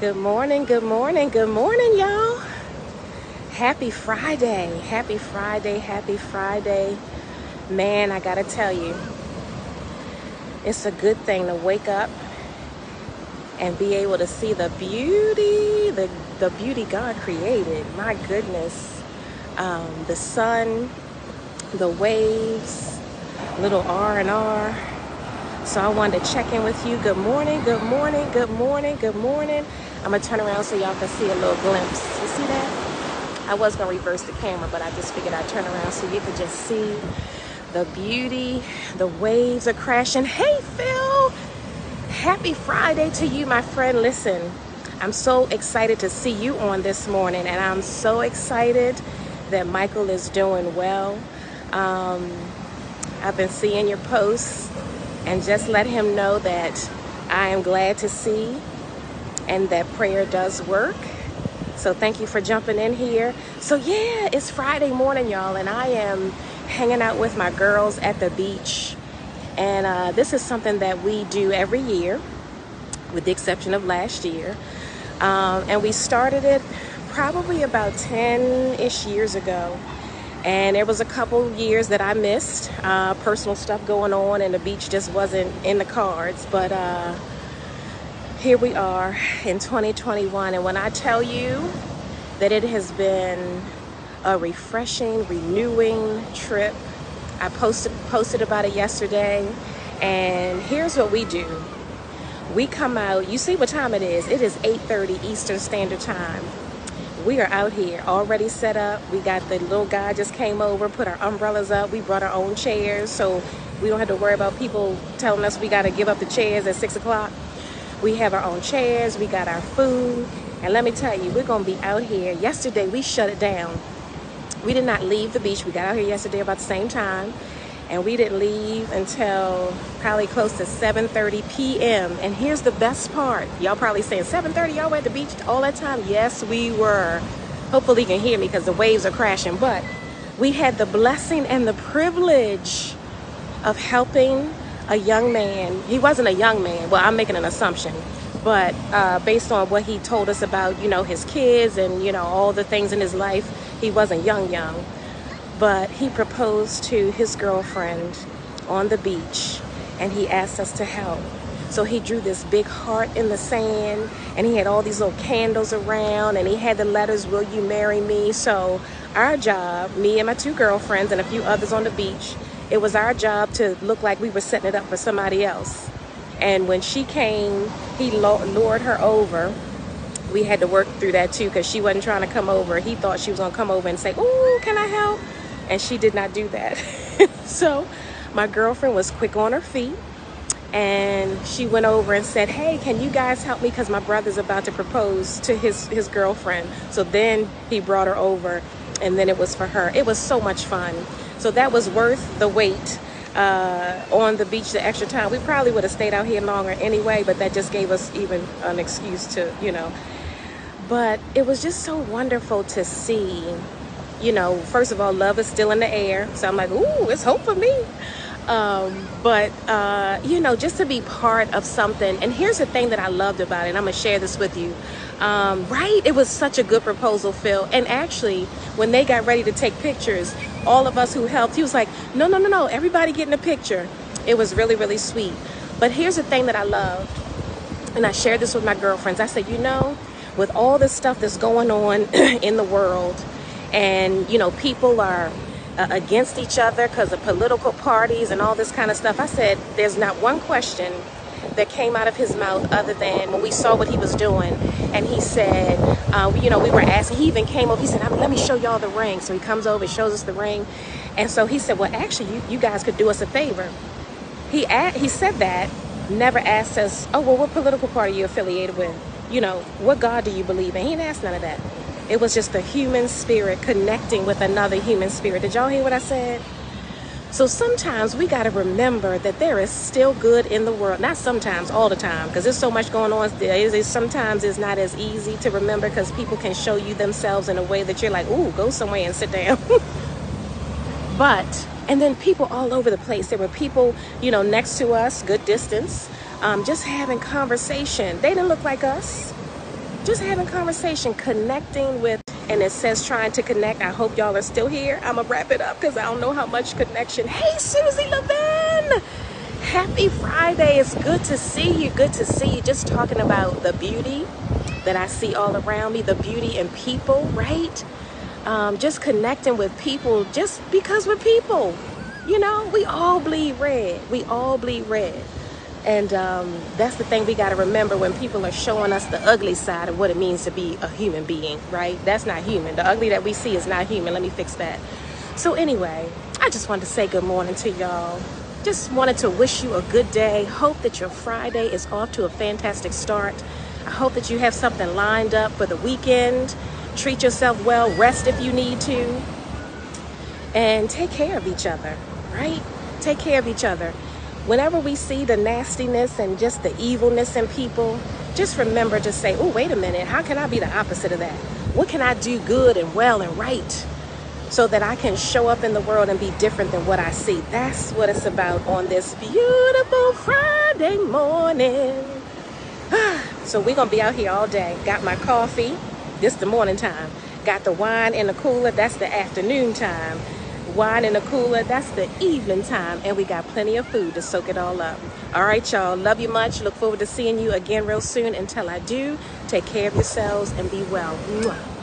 Good morning, good morning, good morning, y'all. Happy Friday, happy Friday, happy Friday. Man, I gotta tell you, it's a good thing to wake up and be able to see the beauty, the beauty God created. My goodness. The sun, the waves, little R&R. So I wanted to check in with you. Good morning, good morning, good morning, good morning. I'm gonna turn around so y'all can see a little glimpse. You see that? I was gonna reverse the camera, but I just figured I'd turn around so you could just see the beauty. The waves are crashing. Hey, Phil! Happy Friday to you, my friend. Listen, I'm so excited to see you on this morning, and I'm so excited that Michael is doing well. I've been seeing your posts, and just let him know that I am glad to see and that prayer does work. So thank you for jumping in here. So yeah, it's Friday morning, y'all, and I am hanging out with my girls at the beach. And this is something that we do every year, with the exception of last year. And we started it probably about 10-ish years ago. And there was a couple years that I missed, personal stuff going on, and the beach just wasn't in the cards. But here we are in 2021, and when I tell you that it has been a refreshing, renewing trip, I posted about it yesterday. And here's what we do. We come out, you see what time it is. It is 8:30 Eastern Standard Time. We are out here already set up. We got the little guy just came over, put our umbrellas up. We brought our own chairs, so we don't have to worry about people telling us we got to give up the chairs at 6 o'clock. We have our own chairs. We got our food. And let me tell you, we're going to be out here. Yesterday, we shut it down. We did not leave the beach. We got out here yesterday about the same time. And we didn't leave until probably close to 7:30 p.m. And here's the best part. Y'all probably saying, 7:30, y'all were at the beach all that time? Yes, we were. Hopefully you can hear me because the waves are crashing. But we had the blessing and the privilege of helping a young man. He wasn't a young man. Well, I'm making an assumption. But based on what he told us about, his kids and, all the things in his life, he wasn't young. But he proposed to his girlfriend on the beach, and he asked us to help. So he drew this big heart in the sand, and he had all these little candles around, and he had the letters, "Will you marry me?" So our job, me and my two girlfriends and a few others on the beach, it was our job to look like we were setting it up for somebody else. And when she came, he lured her over. We had to work through that too, because she wasn't trying to come over. He thought she was gonna come over and say, "Ooh, can I help?" And she did not do that. So my girlfriend was quick on her feet, and she went over and said, "Hey, can you guys help me? Because my brother's about to propose to his girlfriend." So then he brought her over, and then it was for her. It was so much fun. So that was worth the wait on the beach, the extra time. We probably would have stayed out here longer anyway, but that just gave us even an excuse to, But it was just so wonderful to see. First of all, love is still in the air. So I'm like, ooh, it's hope for me. But just to be part of something. And here's the thing that I loved about it. I'm going to share this with you. Right? It was such a good proposal, Phil. And actually, when they got ready to take pictures, all of us who helped, he was like, no, everybody get in a picture. It was really, really sweet. But here's the thing that I loved. And I shared this with my girlfriends. I said, with all this stuff that's going on in the world, and, people are against each other because of political parties and all this kind of stuff. I said, there's not one question that came out of his mouth other than when we saw what he was doing. And he said, we were asking, he even came over, he said, let me show y'all the ring. So he comes over and shows us the ring. And so he said, well, actually, you guys could do us a favor. He said that, never asked us, oh, well, what political party are you affiliated with? What God do you believe in? He didn't ask none of that. It was just the human spirit connecting with another human spirit. Did y'all hear what I said? So sometimes we got to remember that there is still good in the world. Not sometimes, all the time, because there's so much going on. Sometimes it's not as easy to remember because people can show you themselves in a way that you're like, ooh, go somewhere and sit down. And then people all over the place. There were people, next to us, good distance, just having conversation. They didn't look like us. just having conversation, connecting with, and it says trying to connect. I hope y'all are still here. I'm gonna wrap it up because I don't know how much connection. Hey, Susie Levin, happy Friday. It's good to see you. Good to see you. Just talking about the beauty that I see all around me, the beauty in people, right? Just connecting with people just because we're people. You know, we all bleed red. We all bleed red. And that's the thing we got to remember when people are showing us the ugly side of what it means to be a human being, right? That's not human. The ugly that we see is not human. Let me fix that. So anyway, I just wanted to say good morning to y'all. Just wanted to wish you a good day. Hope that your Friday is off to a fantastic start. I hope that you have something lined up for the weekend. Treat yourself well. Rest if you need to. And take care of each other, right? Take care of each other. Whenever we see the nastiness and just the evilness in people, just remember to say, oh, wait a minute, how can I be the opposite of that? What can I do good and well and right so that I can show up in the world and be different than what I see? That's what it's about on this beautiful Friday morning. So we're going to be out here all day. Got my coffee. This is the morning time. Got the wine in the cooler. That's the afternoon time. Wine in the cooler, that's the evening time, and we got plenty of food to soak it all up. All right, y'all, love you much. Look forward to seeing you again real soon. Until I do, take care of yourselves and be well. Mwah.